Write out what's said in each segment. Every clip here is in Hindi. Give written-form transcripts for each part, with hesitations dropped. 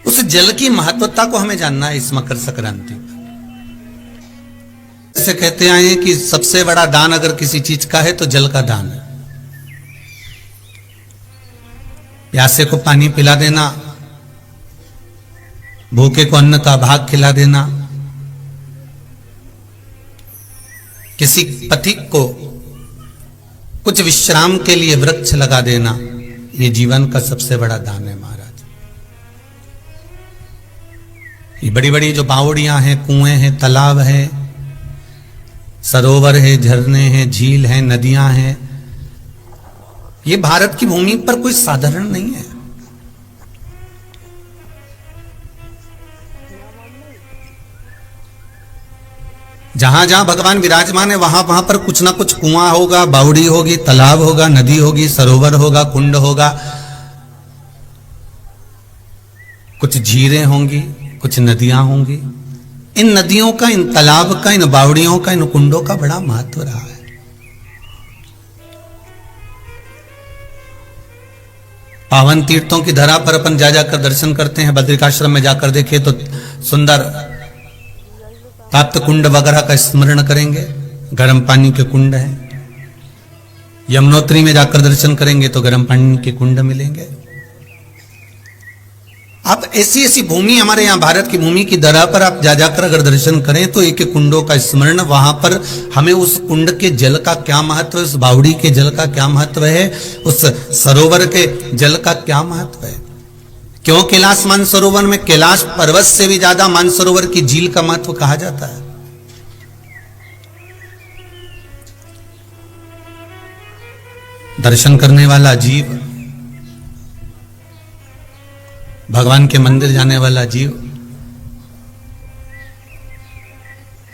उस जल की महत्वता को हमें जानना है इस मकर संक्रांति पर। ऐसे कहते आए हैं कि सबसे बड़ा दान अगर किसी चीज का है तो जल का दान है। प्यासे को पानी पिला देना, भूखे को अन्न का भाग खिला देना, किसी पथिक को कुछ विश्राम के लिए वृक्ष लगा देना, ये जीवन का सबसे बड़ा दान है महाराज। ये बड़ी बड़ी जो बावड़ियां हैं, कुएं हैं, तालाब हैं, सरोवर है, झरने हैं, झील हैं, नदियां हैं, ये भारत की भूमि पर कोई साधारण नहीं है। जहां जहां भगवान विराजमान है वहां वहां पर कुछ ना कुछ कुआं होगा, बावड़ी होगी, तालाब होगा, नदी होगी, सरोवर होगा, कुंड होगा, कुछ झीलें होंगी, कुछ नदियां होंगी। इन नदियों का, इन तालाब का, इन बावड़ियों का, इन कुंडों का बड़ा महत्व रहा है। पावन तीर्थों की धरा पर अपन जा जाकर दर्शन करते हैं। बद्रिकाश्रम में जाकर देखे तो सुंदर प्राप्त कुंड वगैरह का स्मरण करेंगे, गर्म पानी के कुंड हैं। यमुनोत्री में जाकर दर्शन करेंगे तो गर्म पानी के कुंड मिलेंगे। आप ऐसी ऐसी भूमि, हमारे यहाँ भारत की भूमि की धरा पर आप जा जाकर अगर दर्शन करें तो एक एक कुंडों का स्मरण, वहां पर हमें उस कुंड के जल का क्या महत्व है, उस बावड़ी के जल का क्या महत्व है, उस सरोवर के जल का क्या महत्व है। क्यों कैलाश मानसरोवर में कैलाश पर्वत से भी ज्यादा मानसरोवर की झील का महत्व कहा जाता है। दर्शन करने वाला जीव, भगवान के मंदिर जाने वाला जीव,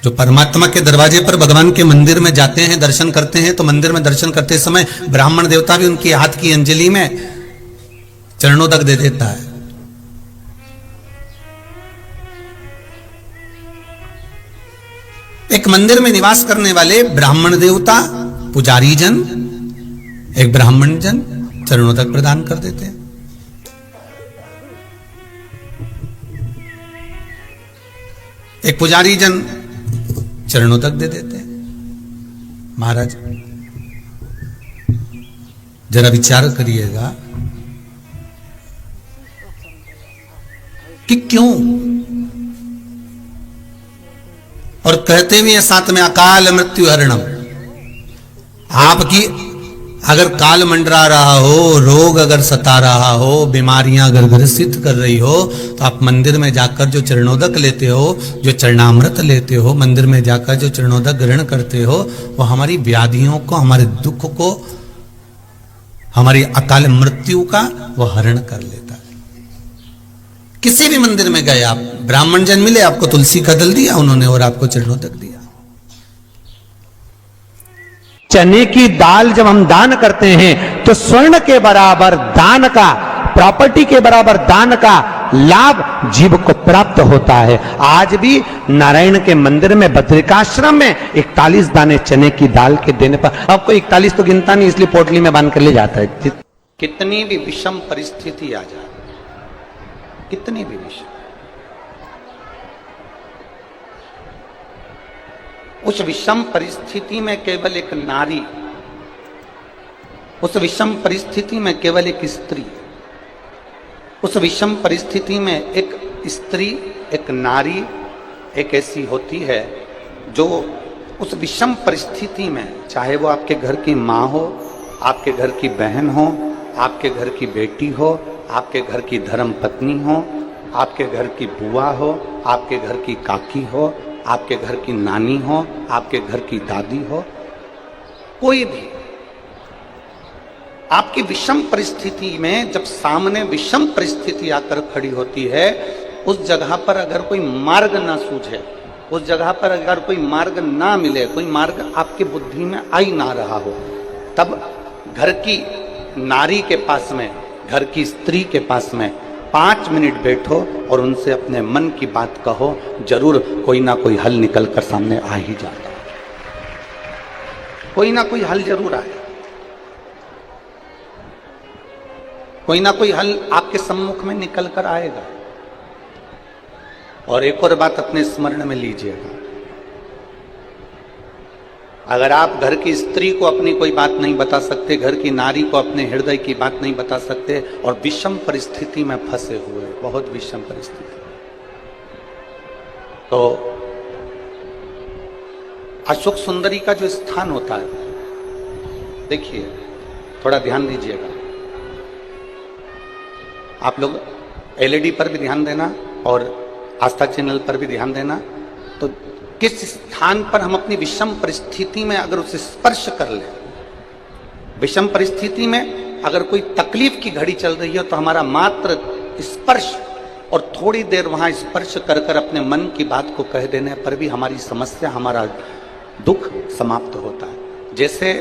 जो परमात्मा के दरवाजे पर भगवान के मंदिर में जाते हैं, दर्शन करते हैं, तो मंदिर में दर्शन करते समय ब्राह्मण देवता भी उनकी हाथ की अंजलि में चरणों तक दे देता है। एक मंदिर में निवास करने वाले ब्राह्मण देवता, पुजारी जन, एक ब्राह्मण जन चरणों तक प्रदान कर देते हैं। एक पुजारी जन चरणों तक दे देते हैं। महाराज जरा विचार करिएगा कि क्यों, और कहते भी हैं साथ में अकाल मृत्यु हरणम। आपकी अगर काल मंडरा रहा हो, रोग अगर सता रहा हो, बीमारियां अगर ग्रसित कर रही हो, तो आप मंदिर में जाकर जो चरणोदक लेते हो, जो चरणामृत लेते हो, मंदिर में जाकर जो चरणोदक ग्रहण करते हो, वो हमारी व्याधियों को, हमारे दुख को, हमारी अकाल मृत्यु का वो हरण कर लेता है। किसी भी मंदिर में गए आप, ब्राह्मण जन मिले, आपको तुलसी का दल दिया उन्होंने और आपको चरणोदक दिया। चने की दाल जब हम दान करते हैं तो स्वर्ण के बराबर दान का, प्रॉपर्टी के बराबर दान का लाभ जीव को प्राप्त होता है। आज भी नारायण के मंदिर में, बद्रिकाश्रम में 41 दाने चने की दाल के देने पर, आपको 41 तो गिनता नहीं, इसलिए पोटली में बांध कर ले जाता है। कितनी भी विषम परिस्थिति आ जाए, कितनी भी विषम, उस विषम परिस्थिति में केवल एक नारी, उस विषम परिस्थिति में केवल एक स्त्री, उस विषम परिस्थिति में एक स्त्री, एक नारी एक ऐसी होती है जो उस विषम परिस्थिति में, चाहे वो आपके घर की माँ हो, आपके घर की बहन हो, आपके घर की बेटी हो, आपके घर की धर्म पत्नी हो, आपके घर की बुआ हो, आपके घर की काकी हो, आपके घर की नानी हो, आपके घर की दादी हो, कोई भी आपकी विषम परिस्थिति में, जब सामने विषम परिस्थिति आकर खड़ी होती है, उस जगह पर अगर कोई मार्ग ना सूझे, उस जगह पर अगर कोई मार्ग ना मिले, कोई मार्ग आपकी बुद्धि में आई ना रहा हो, तब घर की नारी के पास में, घर की स्त्री के पास में 5 मिनट बैठो और उनसे अपने मन की बात कहो, जरूर कोई ना कोई हल निकल कर सामने आ ही जाता है। कोई ना कोई हल जरूर आए, कोई ना कोई हल आपके सम्मुख में निकल कर आएगा। और एक और बात अपने स्मरण में लीजिएगा, अगर आप घर की स्त्री को अपनी कोई बात नहीं बता सकते, घर की नारी को अपने हृदय की बात नहीं बता सकते, और विषम परिस्थिति में फंसे हुए, बहुत विषम परिस्थिति, तो अशोक सुंदरी का जो स्थान होता है, देखिए थोड़ा ध्यान दीजिएगा, आप लोग एलईडी पर भी ध्यान देना और आस्था चैनल पर भी ध्यान देना। तो किस स्थान पर हम अपनी विषम परिस्थिति में अगर उसे स्पर्श कर लें, विषम परिस्थिति में अगर कोई तकलीफ की घड़ी चल रही है, तो हमारा मात्र स्पर्श और थोड़ी देर वहां स्पर्श कर कर अपने मन की बात को कह देने पर भी हमारी समस्या, हमारा दुख समाप्त होता है। जैसे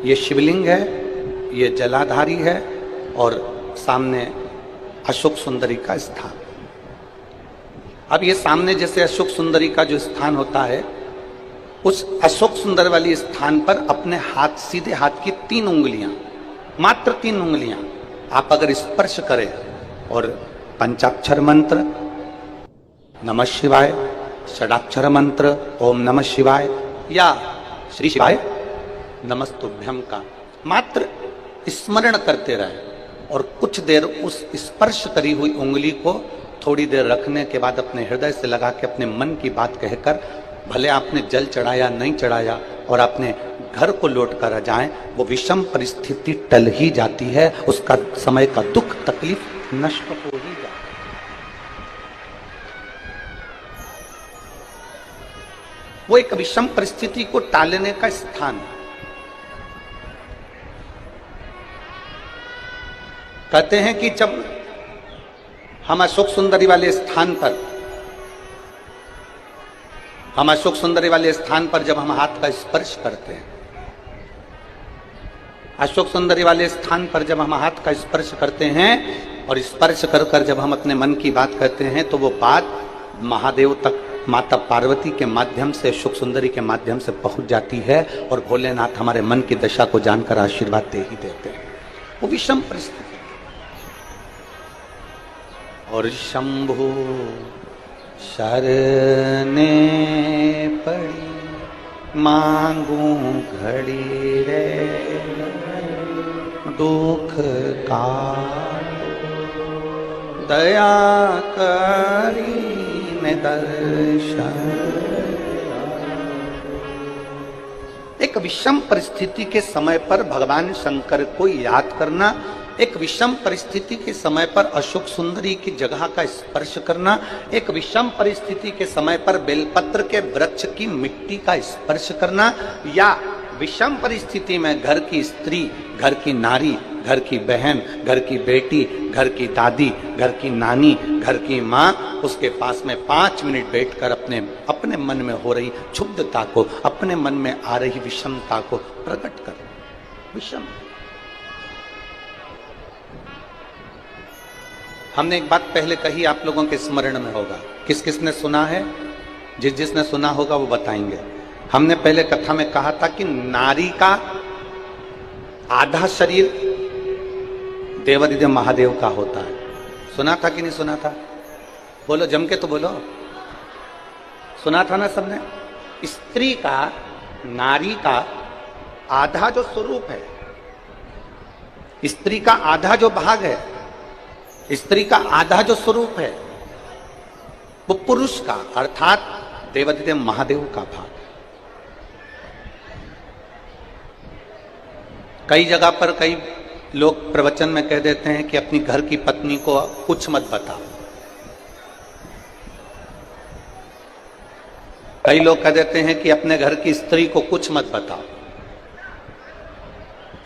ये शिवलिंग है, ये जलाधारी है और सामने अशोक सुंदरी का स्थान। अब ये सामने जैसे अशोक सुंदरी का जो स्थान होता है, उस अशोक सुंदर वाली स्थान पर अपने हाथ, सीधे हाथ की 3 उंगलियां, मात्र 3 उंगलियां आप अगर स्पर्श करें और पंचाक्षर मंत्र नमः शिवाय, षडाक्षर मंत्र ओम नमः शिवाय या श्री शिवाय नमस्तुभ्यम का मात्र स्मरण करते रहे और कुछ देर उस स्पर्श करी हुई उंगली को थोड़ी देर रखने के बाद अपने हृदय से लगा के अपने मन की बात कहकर, भले आपने जल चढ़ाया नहीं चढ़ाया और अपने घर को लौट कर आ जाएं, वो विषम परिस्थिति टल ही जाती है, उसका समय का दुख तकलीफ नष्ट हो ही जाता है। वो एक विषम परिस्थिति को टालने का स्थान है। कहते हैं कि जब हम अशोक सुंदरी वाले स्थान पर, जब हम हाथ का स्पर्श करते हैं, अशोक सुंदरी वाले स्थान पर जब हम हाथ का स्पर्श करते हैं और स्पर्श कर कर जब हम अपने मन की बात कहते हैं, तो वो बात महादेव तक, माता पार्वती के माध्यम से, अशोक सुंदरी के माध्यम से पहुंच जाती है और भोलेनाथ हमारे मन की दशा को जानकर आशीर्वाद दे ही देते हैं। वो विषम परिस्थिति। और शंभु शरने पड़ी मांगू घड़ी रे, दुख का दया करी ने दर्शन। एक विषम परिस्थिति के समय पर भगवान शंकर को याद करना, एक विषम परिस्थिति के समय पर अशोक सुंदरी की जगह का स्पर्श करना, एक विषम परिस्थिति के समय पर बेलपत्र के वृक्ष की मिट्टी का स्पर्श करना, या विषम परिस्थिति में घर की स्त्री, घर की नारी, घर की बहन, घर की बेटी, घर की दादी, घर की नानी, घर की माँ, उसके पास में 5 मिनट बैठकर अपने मन में हो रही क्षुब्धता को, अपने मन में आ रही विषमता को प्रकट कर। विषम, हमने एक बात पहले कही, आप लोगों के स्मरण में होगा, किस किसने सुना है? जिसने सुना होगा वो बताएंगे। हमने पहले कथा में कहा था कि नारी का आधा शरीर देवादिदेव महादेव का होता है। सुना था कि नहीं सुना था? बोलो, जम के तो बोलो। सुना था ना सबने? स्त्री का, नारी का आधा जो स्वरूप है, स्त्री का आधा जो भाग है, स्त्री का आधा जो स्वरूप है, वो पुरुष का अर्थात देवादिदेव महादेव का भाग। कई जगह पर कई लोग प्रवचन में कह देते हैं कि अपनी घर की पत्नी को कुछ मत बताओ। कई लोग कह देते हैं कि अपने घर की स्त्री को कुछ मत बताओ।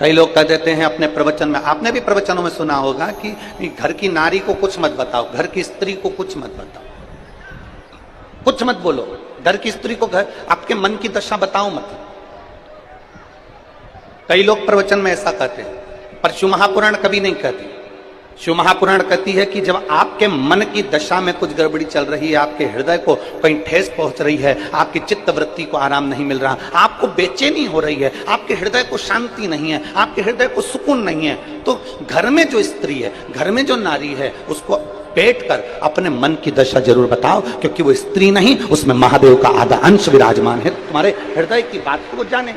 कई लोग कह देते हैं अपने प्रवचन में, आपने भी प्रवचनों में सुना होगा कि घर की नारी को कुछ मत बताओ, घर की स्त्री को कुछ मत बताओ, कुछ मत बोलो, घर की स्त्री को घर, आपके मन की दशा बताओ मत। कई लोग प्रवचन में ऐसा कहते हैं, पर शिव महापुराण कभी नहीं कहती। शिव महापुराण कहती है कि जब आपके मन की दशा में कुछ गड़बड़ी चल रही है, आपके हृदय को कहीं ठेस पहुंच रही है, आपकी चित्त वृत्ति को आराम नहीं मिल रहा, आपको बेचैनी हो रही है, आपके हृदय को शांति नहीं है, आपके हृदय को सुकून नहीं है, तो घर में जो स्त्री है, घर में जो नारी है, उसको लपेट कर अपने मन की दशा जरूर बताओ, क्योंकि वो स्त्री नहीं, उसमें महादेव का आधा अंश विराजमान है। तुम्हारे हृदय की बात को जाने,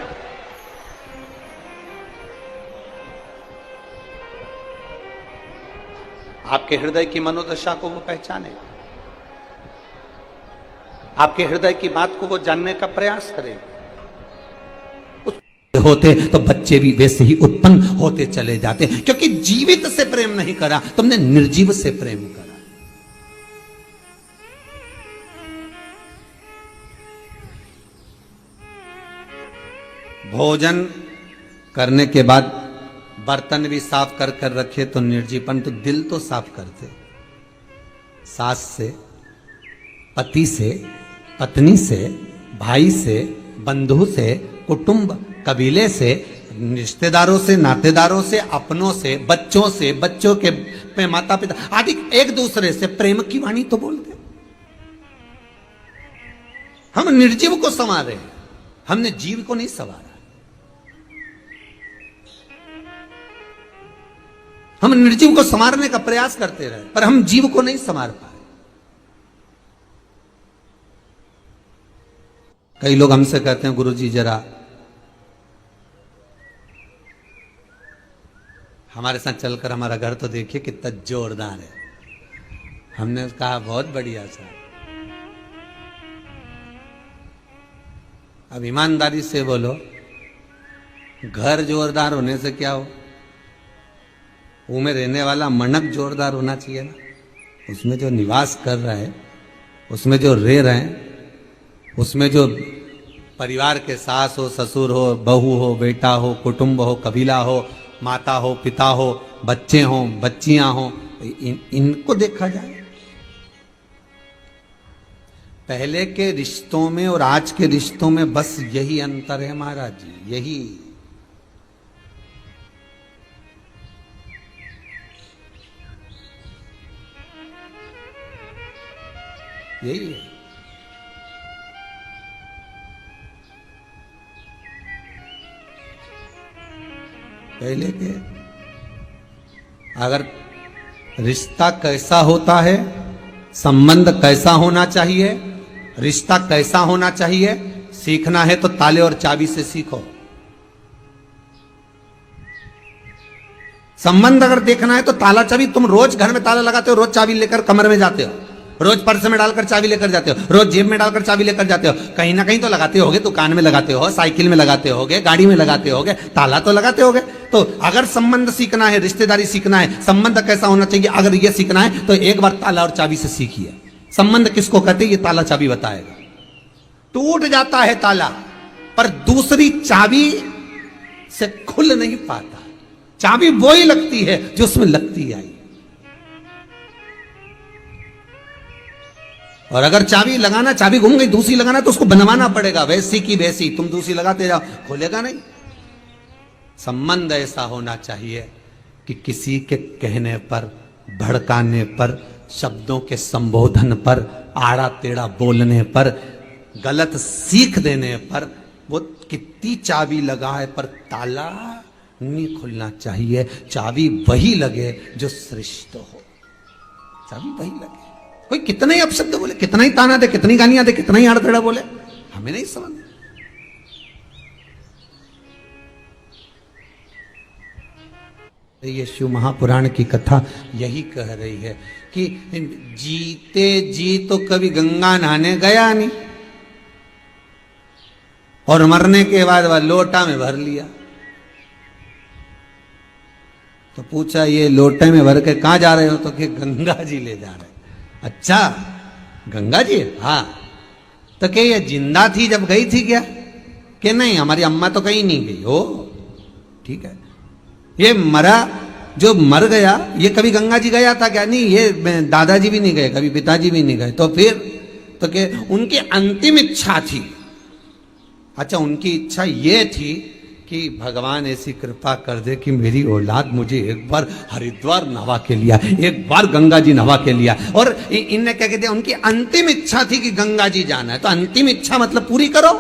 आपके हृदय की मनोदशा को वो पहचाने, आपके हृदय की बात को वो जानने का प्रयास करे। होते तो बच्चे भी वैसे ही उत्पन्न होते चले जाते, क्योंकि जीवित से प्रेम नहीं करा, तुमने निर्जीव से प्रेम करा। भोजन करने के बाद बर्तन भी साफ कर कर रखे तो निर्जीवन, तो दिल तो साफ करते। सास से, पति से, पत्नी से, भाई से, बंधु से, कुटुंब कबीले से, रिश्तेदारों से, नातेदारों से, अपनों से, बच्चों से, बच्चों के माता पिता आदि, एक दूसरे से प्रेम की वाणी तो बोलते। हम निर्जीव को संवार रहे हैं, हमने जीव को नहीं संवारा। हम निर्जीव को संवारने का प्रयास करते रहे, पर हम जीव को नहीं संवार पाए। कई लोग हमसे कहते हैं, गुरुजी जरा हमारे साथ चलकर हमारा घर तो देखिए कितना जोरदार है। हमने कहा बहुत बढ़िया सर। अब ईमानदारी से बोलो, घर जोरदार होने से क्या हो, वो में रहने वाला मनक जोरदार होना चाहिए ना। उसमें जो निवास कर रहा है, उसमें जो रह रहे हैं, उसमें जो परिवार के सास हो, ससुर हो, बहू हो, बेटा हो, कुटुंब हो, कबीला हो, माता हो, पिता हो, बच्चे हो, बच्चियां हो, इनको देखा जाए। पहले के रिश्तों में और आज के रिश्तों में बस यही अंतर है महाराज जी, यही। यही है। पहले के अगर रिश्ता कैसा होता है, संबंध कैसा होना चाहिए, रिश्ता कैसा होना चाहिए, सीखना है तो ताले और चाबी से सीखो। संबंध अगर देखना है तो ताला चाबी, तुम रोज घर में ताला लगाते हो, रोज चाबी लेकर कमरे में जाते हो, रोज पर्स में डालकर चाबी लेकर जाते हो, रोज जेब में डालकर चाबी लेकर जाते हो, कहीं ना कहीं तो लगाते होगे, दुकान में लगाते हो, साइकिल में लगाते होगे, गाड़ी में लगाते होगे, ताला तो लगाते होगे। तो अगर संबंध सीखना है, रिश्तेदारी सीखना है, संबंध कैसा होना चाहिए, अगर ये सीखना है तो एक बार ताला और चाबी से सीखिए। संबंध किसको कहते हैं, ये ताला चाबी बताएगा। टूट जाता है ताला, पर दूसरी चाबी से खुल नहीं पाता। चाबी वो ही लगती है जो उसमें लगती आई। और अगर चाबी लगाना, चाबी घूम गई, दूसरी लगाना तो उसको बनवाना पड़ेगा, वैसी की वैसी। तुम दूसरी लगाते जाओ, खोलेगा नहीं। संबंध ऐसा होना चाहिए कि किसी के कहने पर, भड़काने पर, शब्दों के संबोधन पर, आड़ा टेढ़ा बोलने पर, गलत सीख देने पर, वो कितनी चाबी लगाए पर ताला नहीं खुलना चाहिए। चाबी वही लगे जो श्रेष्ठ हो, चाबी वही लगे। कोई कितना ही अपशब्द बोले, कितना ही ताना दे, कितनी गालियां दे, कितना ही आड़ा टेढ़ा बोले, हमें नहीं समझ। ये शिव महापुराण की कथा यही कह रही है कि जीते जी तो कभी गंगा नहाने गया नहीं, और मरने के बाद वह लोटा में भर लिया। तो पूछा, ये लोटे में भर के कहां जा रहे हो? तो कि गंगा जी ले जा रहे। अच्छा, गंगा जी? हाँ। तो क्या ये जिंदा थी जब गई थी क्या? कि नहीं, हमारी अम्मा तो कहीं नहीं गई। हो ठीक है। ये मरा, जो मर गया, ये कभी गंगा जी गया था क्या? नहीं, ये दादाजी भी नहीं गए, कभी पिताजी भी नहीं गए। तो फिर तो कि उनकी अंतिम इच्छा थी। अच्छा, उनकी इच्छा ये थी कि भगवान ऐसी कृपा कर दे कि मेरी औलाद मुझे एक बार हरिद्वार नहा के लिया, एक बार गंगा जी नहा के लिया। और इनने क्या कहते हैं, उनकी अंतिम इच्छा थी कि गंगा जी जाना है। तो अंतिम इच्छा मतलब पूरी करो।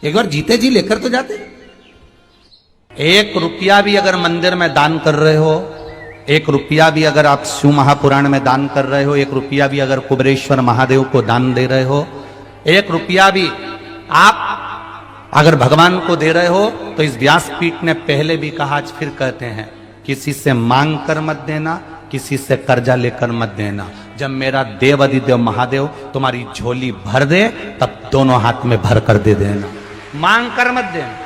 एक बार जीते जी लेकर तो जाते। 1 रुपया भी अगर मंदिर में दान कर रहे हो एक रुपया भी अगर आप शिव महापुराण में दान कर रहे हो, एक रुपया भी अगर कुबेरेश्वर महादेव को दान दे रहे हो, एक रुपया भी आप अगर भगवान को दे रहे हो, तो इस व्यासपीठ ने पहले भी कहा, आज फिर कहते हैं, किसी से मांग कर मत देना, किसी से कर्जा लेकर मत देना। जब मेरा देव अधिदेव महादेव तुम्हारी झोली भर दे, तब दोनों हाथ में भर कर दे देना, मांग कर मत देना।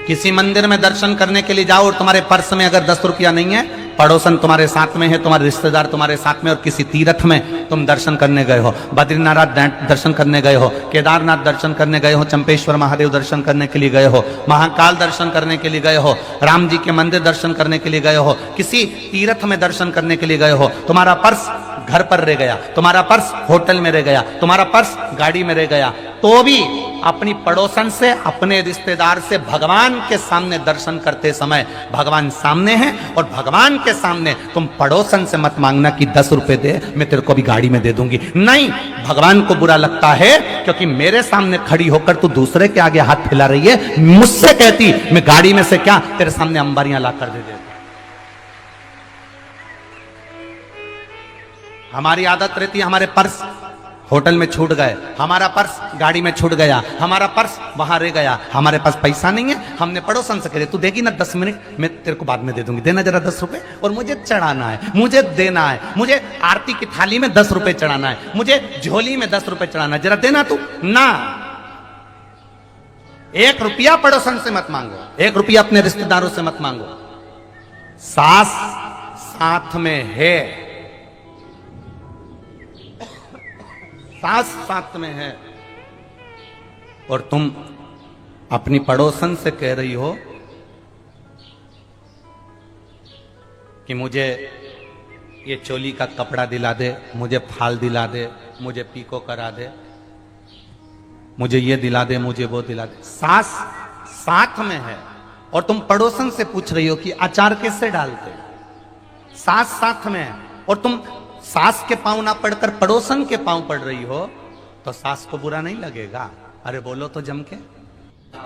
किसी मंदिर में दर्शन करने के लिए जाओ और तुम्हारे पर्स में अगर 10 रुपया नहीं है, पड़ोसन तुम्हारे साथ में है, तुम्हारे रिश्तेदार तुम्हारे साथ में, और किसी तीर्थ में तुम दर्शन करने गए हो, बद्रीनाथ दर्शन करने गए हो, केदारनाथ दर्शन करने गए हो, चंपेश्वर महादेव दर्शन करने के लिए गए हो, महाकाल दर्शन करने के लिए गए हो, राम जी के मंदिर दर्शन करने के लिए गए हो, किसी तीर्थ में दर्शन करने के लिए गए हो, तुम्हारा पर्स घर पर रह गया, तुम्हारा पर्स होटल में रह गया, तुम्हारा पर्स गाड़ी में रह गया, तो भी अपनी पड़ोसन से, अपने रिश्तेदार से भगवान के सामने दर्शन करते समय, भगवान सामने है और भगवान के सामने तुम पड़ोसन से मत मांगना कि 10 रुपए दे, मैं तेरे को भी गाड़ी में दे दूंगी। नहीं, भगवान को बुरा लगता है क्योंकि मेरे सामने खड़ी होकर तू दूसरे के आगे हाथ फैला रही है। मुझसे कहती मैं गाड़ी में से क्या तेरे सामने अंबारियां लाकर दे देता। हमारी आदत रहती है, हमारे पर्स होटल में छूट गए, हमारा पर्स गाड़ी में छूट गया, हमारा पर्स वहां रह गया, हमारे पास पैसा नहीं है, हमने पड़ोसन से कह तू देगी ना 10 मिनट, मैं तेरे को बाद में दे दूंगी, देना जरा 10 रुपए, और मुझे चढ़ाना है, मुझे देना है, मुझे आरती की थाली में 10 रुपए चढ़ाना है, मुझे झोली में 10 रुपए चढ़ाना है, जरा देना तू ना। 1 रुपया पड़ोसन से मत मांगो, 1 रुपया अपने रिश्तेदारों से मत मांगो। सास साथ में है, सास साथ में है, और तुम अपनी पड़ोसन से कह रही हो कि मुझे ये चोली का कपड़ा दिला दे, मुझे फाल दिला दे, मुझे पीको करा दे, मुझे ये दिला दे, मुझे वो दिला दे। सास साथ में है और तुम पड़ोसन से पूछ रही हो कि अचार कैसे डालते। सास साथ में है और तुम सास के पांव ना पढ़कर पड़ोसन के पांव पढ़ रही हो, तो सास को बुरा नहीं लगेगा? अरे बोलो तो जम के।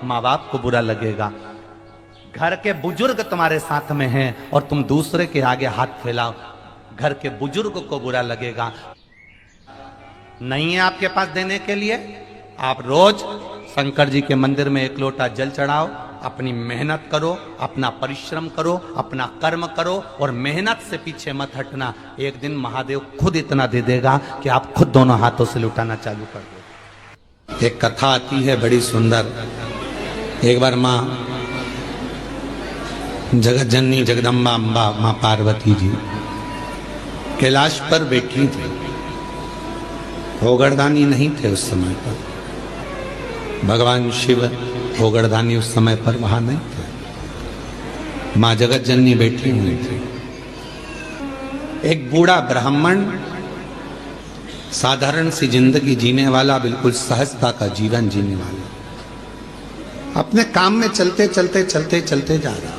माँ बाप को बुरा लगेगा। घर के बुजुर्ग तुम्हारे साथ में हैं और तुम दूसरे के आगे हाथ फैलाओ, घर के बुजुर्ग को बुरा लगेगा। नहीं है आपके पास देने के लिए, आप रोज शंकर जी के मंदिर में 1 लोटा जल चढ़ाओ, अपनी मेहनत करो, अपना परिश्रम करो, अपना कर्म करो और मेहनत से पीछे मत हटना। एक दिन महादेव खुद इतना दे देगा कि आप खुद दोनों हाथों से लुटाना चालू कर दो। एक कथा आती है बड़ी सुंदर। एक बार माँ जगत जननी जगदम्बा अम्बा माँ पार्वती जी कैलाश पर बैठी थी। भोगरदानी नहीं थे उस समय पर, भगवान शिव भोगरदानी उस समय पर वहां नहीं थे। मां जगत जननी बैठी हुई थी। एक बूढ़ा ब्राह्मण, साधारण सी जिंदगी जीने वाला, बिल्कुल सहजता का जीवन जीने वाला, अपने काम में चलते चलते चलते चलते जा रहा।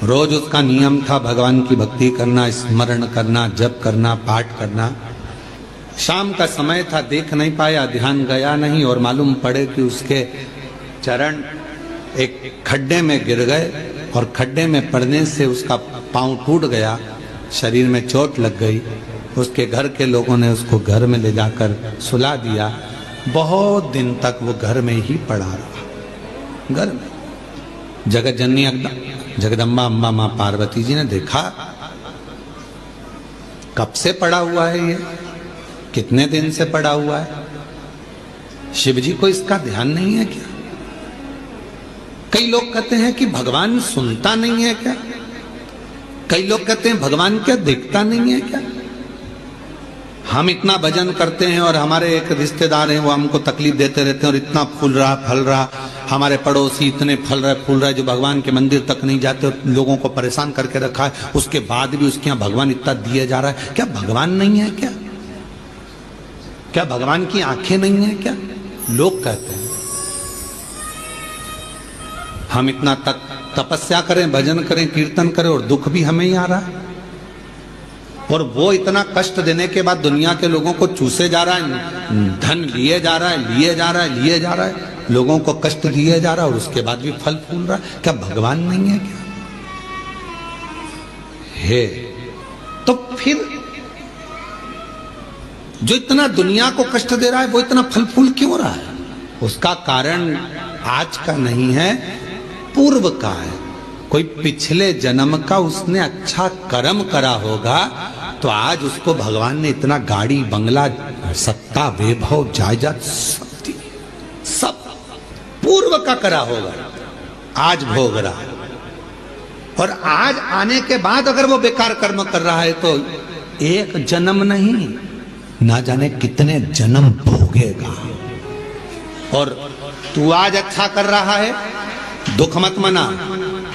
रोज उसका नियम था भगवान की भक्ति करना, स्मरण करना, जप करना, पाठ करना। शाम का समय था, देख नहीं पाया, ध्यान गया नहीं और मालूम पड़े कि उसके चरण एक खड्डे में गिर गए और खड्डे में पड़ने से उसका पांव टूट गया, शरीर में चोट लग गई। उसके घर के लोगों ने उसको घर में ले जाकर सुला दिया। बहुत दिन तक वो घर में ही पड़ा रहा। घर में जगत जननी जगदम्बा अम्बा माँ पार्वती जी ने देखा, कब से पड़ा हुआ है ये, कितने दिन से पड़ा हुआ है, शिव जी को इसका ध्यान नहीं है क्या? कई लोग कहते हैं कि भगवान सुनता नहीं है क्या? कई लोग कहते हैं भगवान क्या देखता नहीं है क्या? हम इतना भजन करते हैं और हमारे एक रिश्तेदार हैं, वो हमको तकलीफ देते रहते हैं और इतना फूल रहा फल रहा, हमारे पड़ोसी इतने फल रहे फूल रहे जो भगवान के मंदिर तक नहीं जाते और लोगों को परेशान करके रखा है। उसके बाद भी उसके यहाँ भगवान इतना दिए जा रहा है। क्या भगवान नहीं है क्या? क्या भगवान की आंखें नहीं है क्या? लोग कहते हैं। हम इतना तपस्या करें, भजन करें, कीर्तन करें और दुख भी हमें ही आ रहा है। और वो इतना कष्ट देने के बाद दुनिया के लोगों को चूसे जा रहा है, धन लिए जा रहा है, लिए जा रहा है, लिए जा रहा है। लोगों को कष्ट दिया जा रहा और उसके बाद भी फल फूल रहा, क्या भगवान नहीं है क्या? है तो फिर जो इतना दुनिया को कष्ट दे रहा है वो इतना फल फूल क्यों रहा है? उसका कारण आज का नहीं है, पूर्व का है। कोई पिछले जन्म का उसने अच्छा कर्म करा होगा तो आज उसको भगवान ने इतना गाड़ी बंगला सत्ता वैभव जायदाद सब पूर्व का करा होगा, आज भोग रहा है। और आज आने के बाद अगर वो बेकार कर्म कर रहा है तो एक जन्म नहीं, ना जाने कितने जन्म भोगेगा। और तू आज अच्छा कर रहा है, दुख मत मना।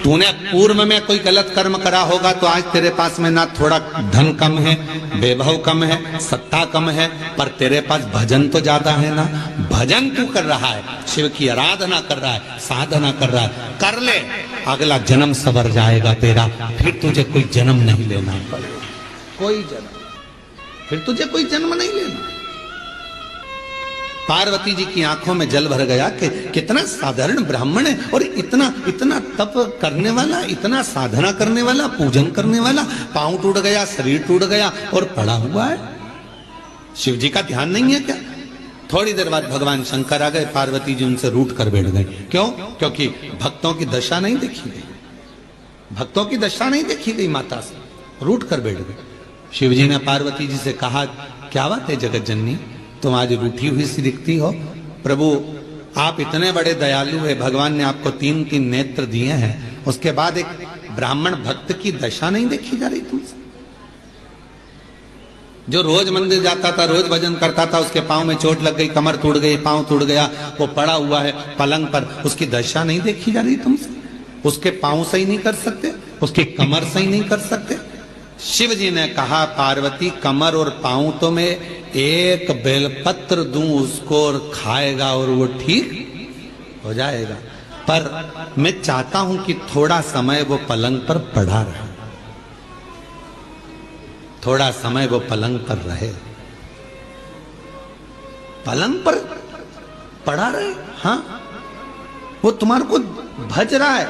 तूने पूर्व में कोई गलत कर्म करा होगा तो आज तेरे पास में ना थोड़ा धन कम है, वैभव कम है, सत्ता कम है, पर तेरे पास भजन तो ज्यादा है ना। भजन तू कर रहा है, शिव की आराधना कर रहा है, साधना कर रहा है, कर ले, अगला जन्म सवर जाएगा तेरा। फिर तुझे कोई जन्म नहीं लेना पड़ेगा, कोई जन्म, फिर तुझे कोई जन्म नहीं लेना। पार्वती जी की आंखों में जल भर गया कि कितना साधारण ब्राह्मण है और इतना इतना तप करने वाला, इतना साधना करने वाला, पूजन करने वाला, पांव टूट गया, शरीर टूट गया और पड़ा हुआ है। शिव जी का ध्यान नहीं है क्या? थोड़ी देर बाद भगवान शंकर आ गए, पार्वती जी उनसे रूठ कर बैठ गए। क्यों? क्योंकि भक्तों की दशा नहीं देखी गई, भक्तों की दशा नहीं देखी गई माता से, रूठ कर बैठ गए। शिव जी ने पार्वती जी से कहा, क्या बात है जगत जननी, तुम आज रूठी हुई सी दिखती हो? प्रभु आप इतने बड़े दयालु है, भगवान ने आपको 3-3 नेत्र दिए हैं, उसके बाद एक ब्राह्मण भक्त की दशा नहीं देखी जा रही तुमसे? जो रोज मंदिर जाता था, रोज भजन करता था, उसके पांव में चोट लग गई, कमर टूट गई, पांव टूट गया, वो पड़ा हुआ है पलंग पर, उसकी दशा नहीं देखी जा रही तुमसे? उसके पांव सही नहीं कर सकते, उसकी कमर सही नहीं कर सकते? शिव जी ने कहा, पार्वती कमर और पांव तो मैं एक बेलपत्र दूं उसको और खाएगा और वो ठीक हो जाएगा, पर मैं चाहता हूं कि थोड़ा समय वो पलंग पर पड़ा रहे, थोड़ा समय वो पलंग पर रहे, पलंग पर पड़ा रहे। हाँ, वो तुम्हारे को भज रहा है,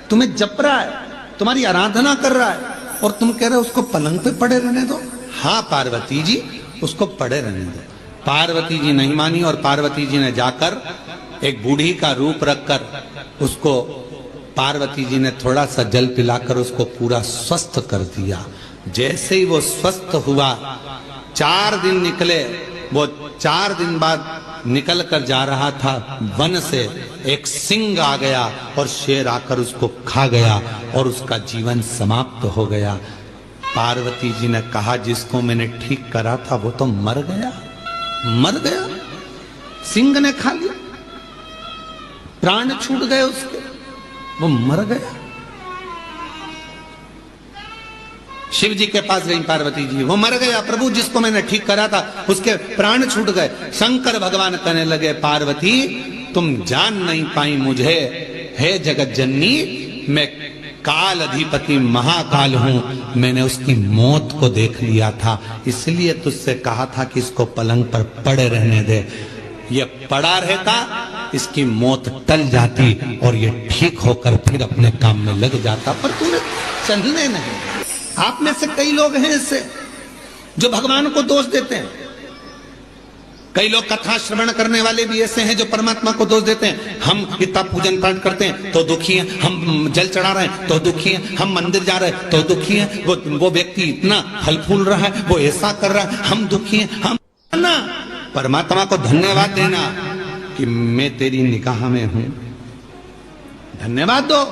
तुम्हें जप रहा है, तुम्हारी आराधना कर रहा है और तुम कह रहे हो उसको पलंग पे पड़े रहने दो। हाँ पार्वती जी, उसको पड़े रहने दो। पार्वती जी नहीं मानी और पार्वती जी ने जाकर एक बूढ़ी का रूप रखकर उसको, पार्वती जी ने थोड़ा सा जल पिलाकर उसको पूरा स्वस्थ कर दिया। जैसे ही वो स्वस्थ हुआ, 4 दिन निकले, वो 4 दिन बाद निकल कर जा रहा था, वन से एक सिंह आ गया और शेर आकर उसको खा गया और उसका जीवन समाप्त हो गया। पार्वती जी ने कहा, जिसको मैंने ठीक करा था वो तो मर गया, मर गया, सिंह ने खा लिया, प्राण छूट गए उसके, वो मर गया। शिव जी के पास गई पार्वती जी, वो मर गया प्रभु, जिसको मैंने ठीक करा था उसके प्राण छूट गए। शंकर भगवान कहने लगे, पार्वती तुम जान नहीं पाई मुझे, हे जगत जननी, मैं काल अधिपति महाकाल हूं, मैंने उसकी मौत को देख लिया था, इसलिए तुझसे कहा था कि इसको पलंग पर पड़े रहने दे। ये पड़ा रहता, इसकी मौत टल जाती और ये ठीक होकर फिर अपने काम में लग जाता, पर तूने चलने नहीं। आप में से कई लोग हैं ऐसे जो भगवान को दोष देते हैं, कई लोग कथा श्रवण करने वाले भी ऐसे हैं जो परमात्मा को दोष देते हैं। हम इतना पूजन पाठ करते हैं तो दुखी हैं, हम जल चढ़ा रहे हैं तो दुखी हैं, हम मंदिर जा रहे हैं तो दुखी हैं, वो व्यक्ति इतना फल फूल रहा है, वो ऐसा कर रहा है, हम दुखी हैं। हम ना परमात्मा को धन्यवाद देना कि मैं तेरी निगाह में हूं, धन्यवाद दो।